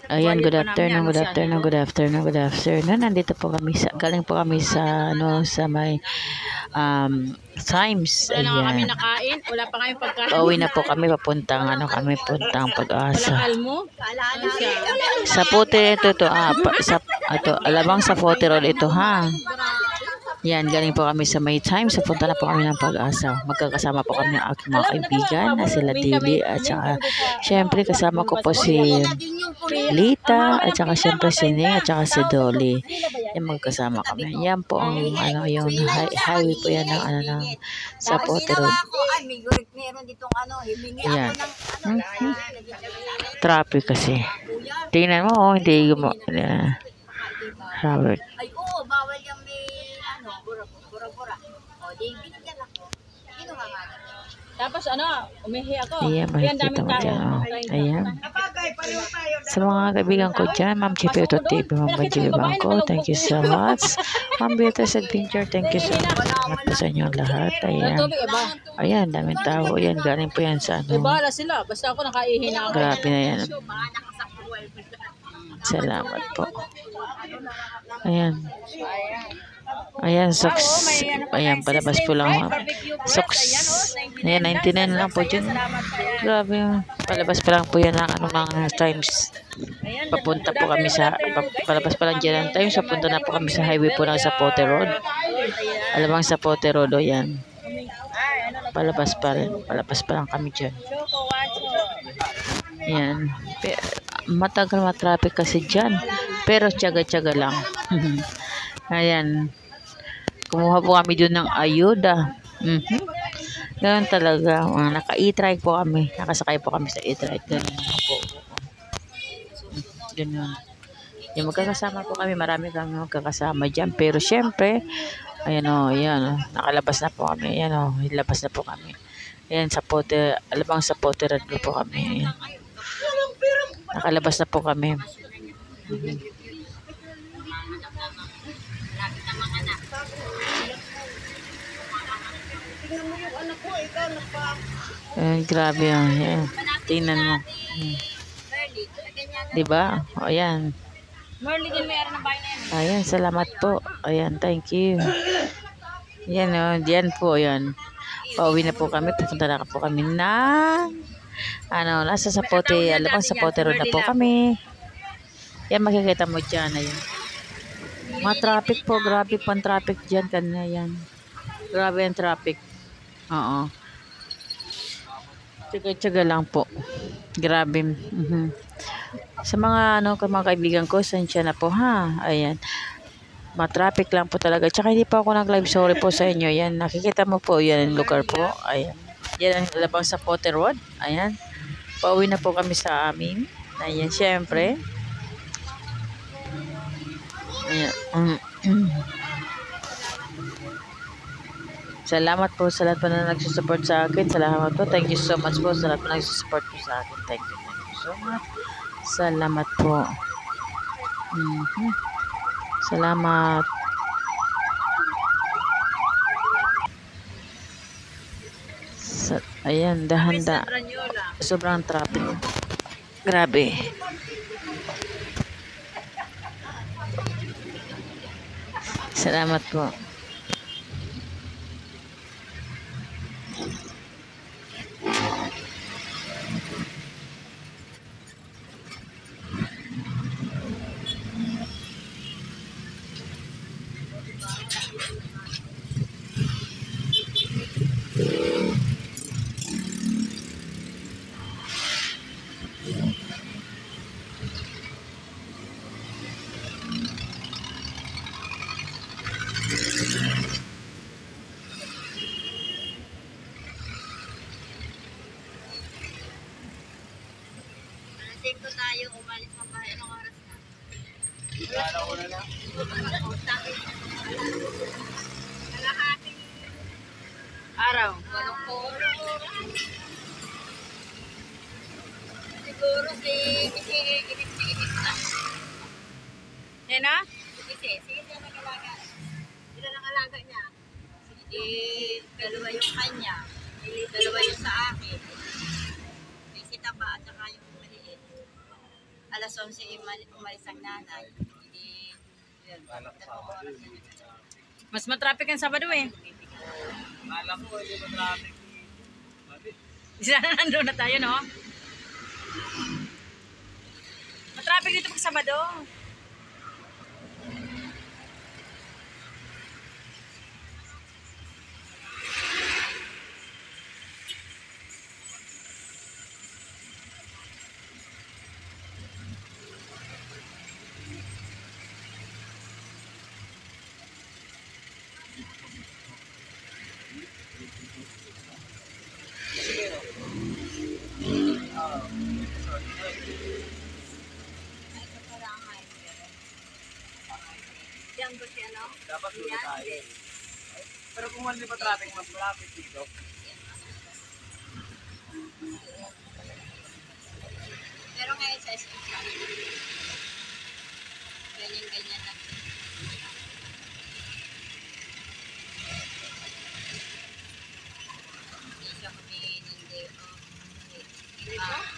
Ayan, good afternoon, good afternoon, good afternoon, good afternoon. Nandito po kami sa, galing po kami sa, sa may, Times. Wala na kami Ayan. nakain, wala pa kami pagkain. Pauwi na po kami, papuntang, puntang Pag-asa. Almo? Sa puti ito, alabang sa puti roll ito, ha? Yan, galing po kami sa May Times. Punta na po kami ng Pag-asa. Magkakasama po kami ng aking mga kaibigan na sila Dili. At saka, syempre, kasama ko po si Lita. At saka, syempre, si Ning. At saka, si Dolly. Yan, magkasama kami. Yan po ang, yung highway po yan ng, sa Pote Road. Yan. Traffic kasi. Tingnan mo, hindi mo. Traffic. Ay, oo, bawal yung may, bura-bura. O, di, binigyan ako. Kinuha nga natin. Tapos umihi ako. Ayan, makikita mo dyan. Ayan. Sa mga kaibigan ko dyan, Ma'am Chipioto TV, Ma'am Banjibi Bangko, thank you so much. Ma'am Beatrice Adventure, thank you so much. Salamat po sa inyo lahat. Ayan. Ayan, daming tao. Ayan, galing po yan sa Bahala sila, basta ako nakaihi na ako. Grabe na yan. Salamat po. Ayan. Ayan, socks. Ayan, palabas po lang. Socks. Ayan, 99 lang po dyan. Grabe. Palabas pa lang po yan ng mga Times. Papunta po kami sa, palabas pa lang dyan ng Times. Papunta na po kami sa highway po lang sa Pote Road. Alamang sa Pote Road, o yan. Palabas pa rin. Palabas pa lang kami dyan. Ayan. Matagal matraffic kasi dyan. Pero tiyaga-tiyaga lang. Ayan. Kumuha po kami doon ng ayuda. Ganun talaga. Naka-e-trike po kami. Nakasakay po kami sa e-trike. Ganun po. Ganun. Yung magkakasama po kami. Marami kami magkakasama dyan. Pero syempre, ayan o. Ayan o. Nakalabas na po kami. Ayan o. Ilabas na po kami. Ayan sa Pote. Alabang sa Pote Road po kami. Ayan. Nakalabas na po kami. Grabe yan. Ayan. Tingnan mo. Diba? O, ayan. Ayan, salamat po. Ayan, thank you. Ayan o. Diyan po, ayan. Pauwi na po kami. Pupunta na po kami na nasa sa Pote, alabang sa Pote Road na po kami. Yan, makikita mo dyan. Ayan. Mga traffic po. Grabe po ang traffic dyan. Kanina yan. Grabe ang traffic. Oo. Tsaga-tsaga lang po. Grabe. Sa mga mga kaibigan ko, sensya na po, ha. Ayan. Matraffic lang po talaga. Tsaka hindi pa ako nag-live. Sorry po sa inyo. Yan. Nakikita mo po. Yan ang lugar po. Ayan. Yan ang labang sa Pote Road. Ayan. Pauwi na po kami sa amin. Ayan. Syempre. Ayan. Salamat po sa lahat po na nagsusupport sa akin. Salamat po. Thank you so much po sa lahat po na nagsusupport po sa akin. Thank you so much. Salamat po. Salamat. Ayan, dahanda. Sobrang traffic. Grabe. Salamat po. Dito tayo umalis ng bahay ng oras na. Kalahating araw. Siguro kinip-kinip na. Nena? Sige ang nag-alaga. Ilan ang alaga niya? Sige, dalawa yung kanya. Dalawa yung sa akin. May sitaba at saka yung maliit. alas 11 umalis ang nanay. Hindi, yun. Mas matraffic ang Sabado eh. Alam ko, hindi ba traffic? Sana nandun na tayo, no? Matraffic dito pag Sabado. Ito parang diyan ba siya, no? Dapat doon tayo. Pero kung hindi pa traffic, mas traffic dito. Pero ngayon sa SM ganyan-ganyan na. Hindi siya humingi ng day off.